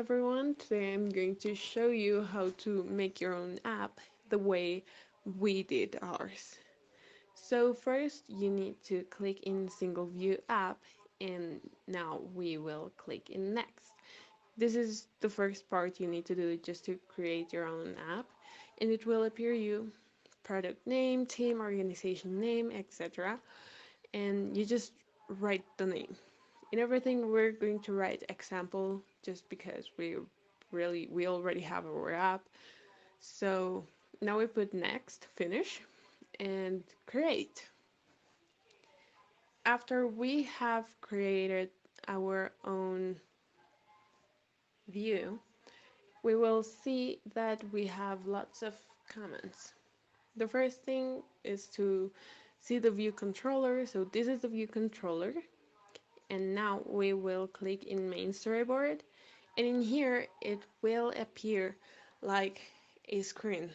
everyone. Today I'm going to show you how to make your own app the way we did ours. So first you need to click in single view app and now we will click in next. This is the first part you need to do just to create your own app, and it will appear you product name, team, organization name, etc. And you just write the name. In everything we're going to write example just because we already have our app. So now we put next, finish, and create. After we have created our own view, we will see that we have lots of comments. The first thing is to see the view controller. So this is the view controller. And now we will click in main storyboard, and in here it will appear like a screen.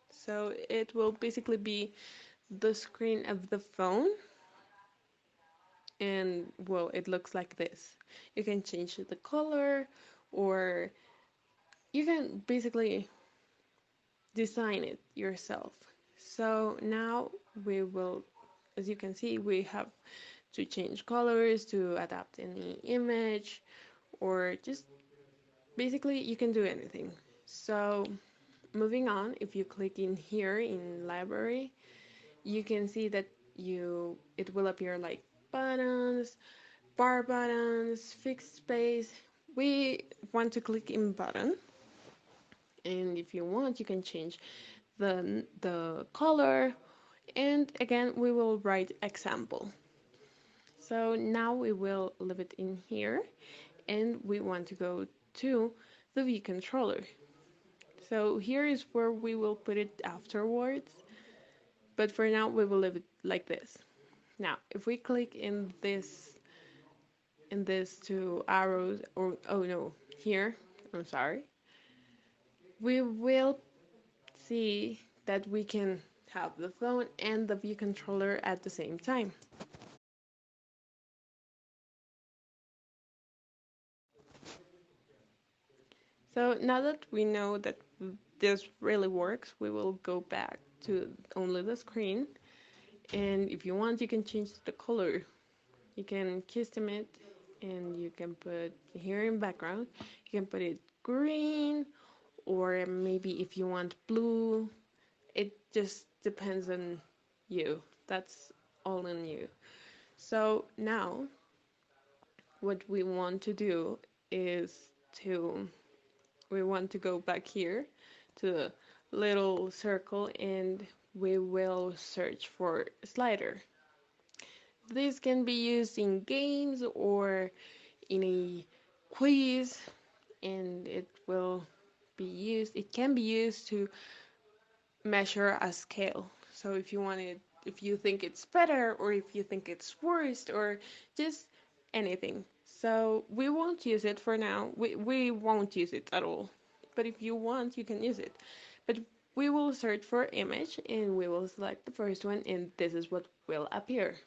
So it will basically be the screen of the phone, and well, it looks like this. You can change the color, or you can basically design it yourself. So now we will, as you can see, we have to change colors to adapt any image, or just basically you can do anything. So moving on, if you click in here in library, you can see that it will appear like buttons, bar buttons, fixed space. We want to click in button, and if you want you can change the color, and again we will write example. So now we will leave it in here, and we want to go to the view controller. So here is where we will put it afterwards, but for now we will leave it like this. Now, if we click in this two arrows, or oh no, here, I'm sorry, we will see that we can have the phone and the view controller at the same time. So now that we know that this really works, we will go back to only the screen, and if you want you can change the color. You can custom it, and you can put here in background, you can put it green, or maybe if you want blue. It just depends on you. That's all on you. So now what we want to do is to we want to go back here to the little circle, and we will search for slider. This can be used in games or in a quiz, and it can be used to measure a scale. So if you think it's better, or if you think it's worse, or just anything. So we won't use it for now. We won't use it at all. But if you want, you can use it. But we will search for image, and we will select the first one, and this is what will appear.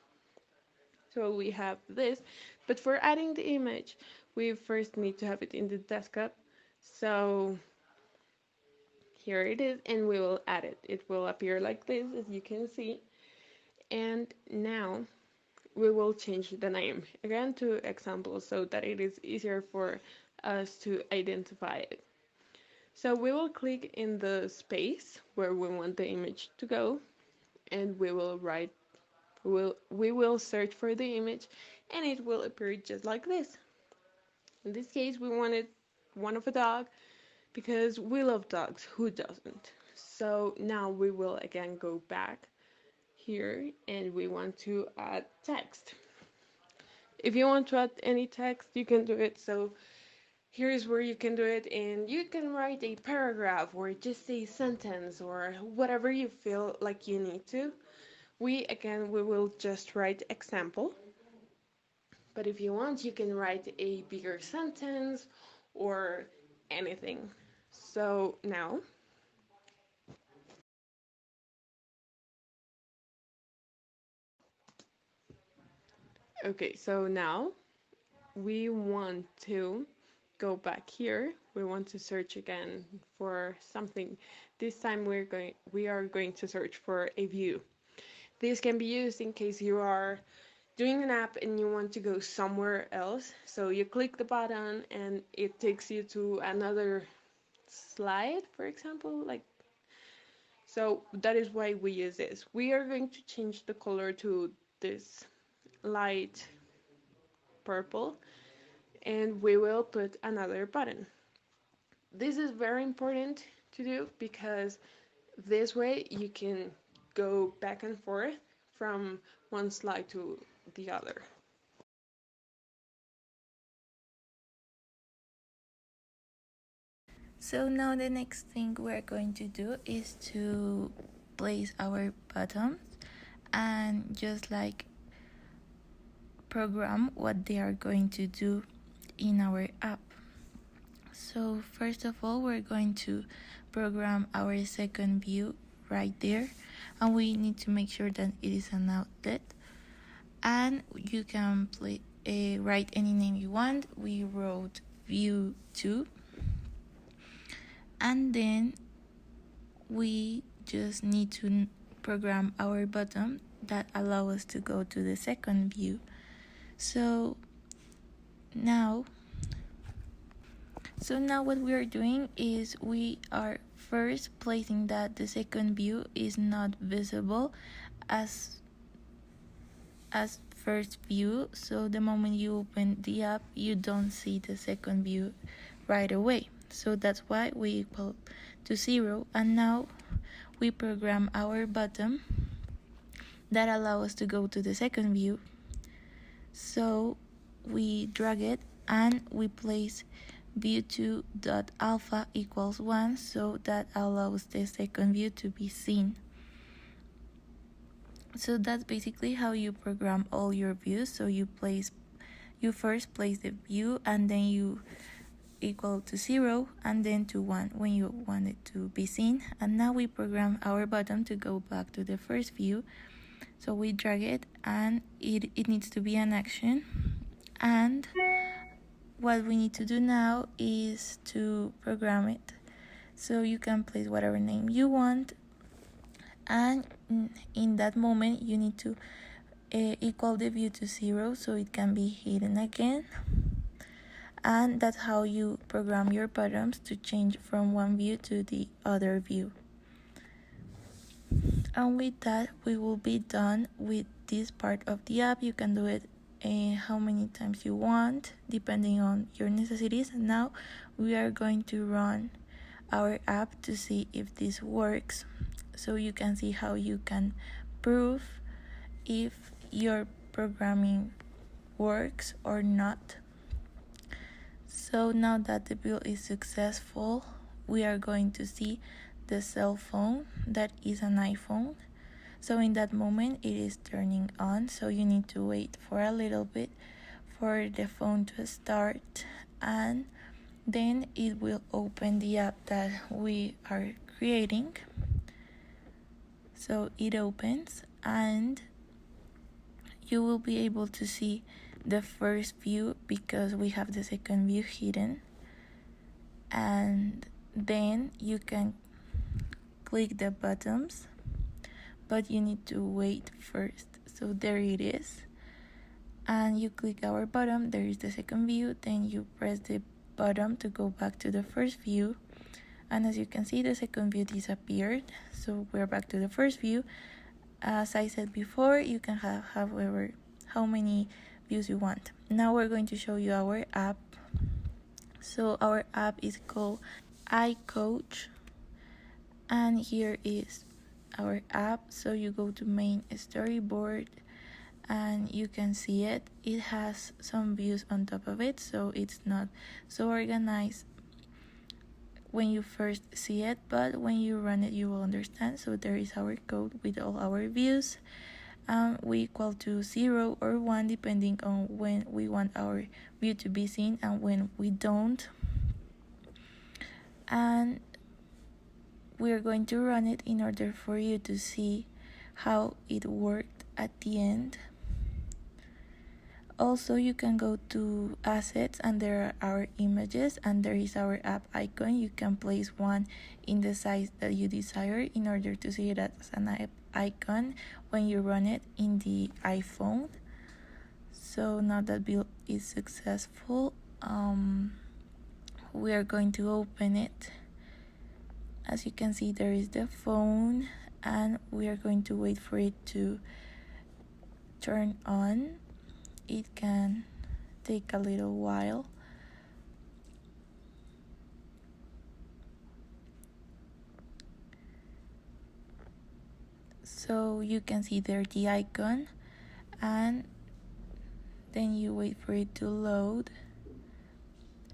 So we have this, but for adding the image, we first need to have it in the desktop. So here it is, and we will add it. It will appear like this, as you can see. And now we will change the name again to example, so that it is easier for us to identify it. So we will click in the space where we want the image to go, and we will search for the image, and it will appear just like this. In this case, we wanted one of a dog because we love dogs. Who doesn't? So now we will again go back here, and we want to add text. If you want to add any text, you can do it. So here is where you can do it, and you can write a paragraph or just a sentence or whatever you feel like you need to. We will just write example, but if you want you can write a bigger sentence or anything. So now okay, so now we want to go back here, we want to search again for something. This time we are going to search for a view. This can be used in case you are doing an app and you want to go somewhere else. So you click the button and it takes you to another slide, for example, like so. That is why we use this. We are going to change the color to this light purple, and we will put another button. This is very important to do because this way you can go back and forth from one slide to the other. So now the next thing we're going to do is to place our buttons and just like program what they are going to do in our app. So first of all, we're going to program our second view right there, and we need to make sure that it is an outlet, and you can write any name you want. We wrote view 2, and then we just need to program our button that allow us to go to the second view. So now what we are doing is we are first placing that the second view is not visible as first view. So the moment you open the app, you don't see the second view right away. So that's why we equal to 0, and now we program our button that allow us to go to the second view. So we drag it and we place view2.alpha equals 1, so that allows the second view to be seen. So that's basically how you program all your views. So you first place the view, and then you equal to 0, and then to 1 when you want it to be seen. And now we program our button to go back to the first view. So we drag it, and it needs to be an action. And what we need to do now is to program it. So you can place whatever name you want, and in that moment you need to equal the view to 0 so it can be hidden again. And that's how you program your buttons to change from one view to the other view. And with that, we will be done with this part of the app. You can do it how many times you want, depending on your necessities. Now we are going to run our app to see if this works, so you can see how you can prove if your programming works or not. So now that the build is successful, we are going to see the cell phone that is an iPhone. So in that moment it is turning on, so you need to wait for a little bit for the phone to start, and then it will open the app that we are creating. So it opens, and you will be able to see the first view because we have the second view hidden. And then you can click the buttons, but you need to wait first. So there it is, and you click our button, there is the second view, then you press the button to go back to the first view, and as you can see, the second view disappeared, so we're back to the first view. As I said before, you can have how many views you want. Now we're going to show you our app. So our app is called iCoach, and here is our app. So you go to main storyboard and you can see it. It has some views on top of it, so it's not so organized when you first see it, but when you run it you will understand. So there is our code with all our views. We equal to 0 or 1 depending on when we want our view to be seen and when we don't. And we're going to run it in order for you to see how it worked at the end. Also, you can go to assets and there are our images and there is our app icon. You can place one in the size that you desire in order to see it as an app icon when you run it in the iPhone. So now that build is successful, we are going to open it. As you can see, there is the phone and we are going to wait for it to turn on. It can take a little while. So you can see there the icon and then you wait for it to load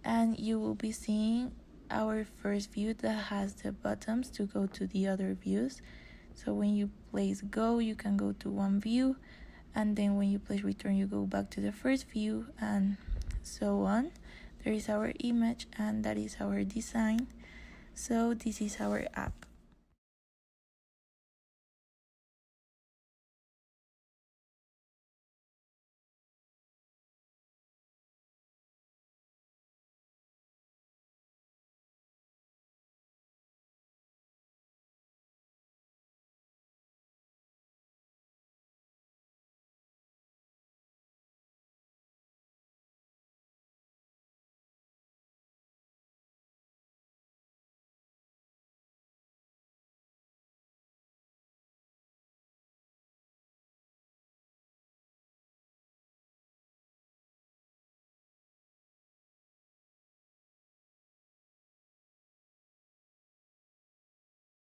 and you will be seeing our first view that has the buttons to go to the other views. So when you place go, you can go to one view, and then when you place return, you go back to the first view, and so on. There is our image and that is our design. So this is our app.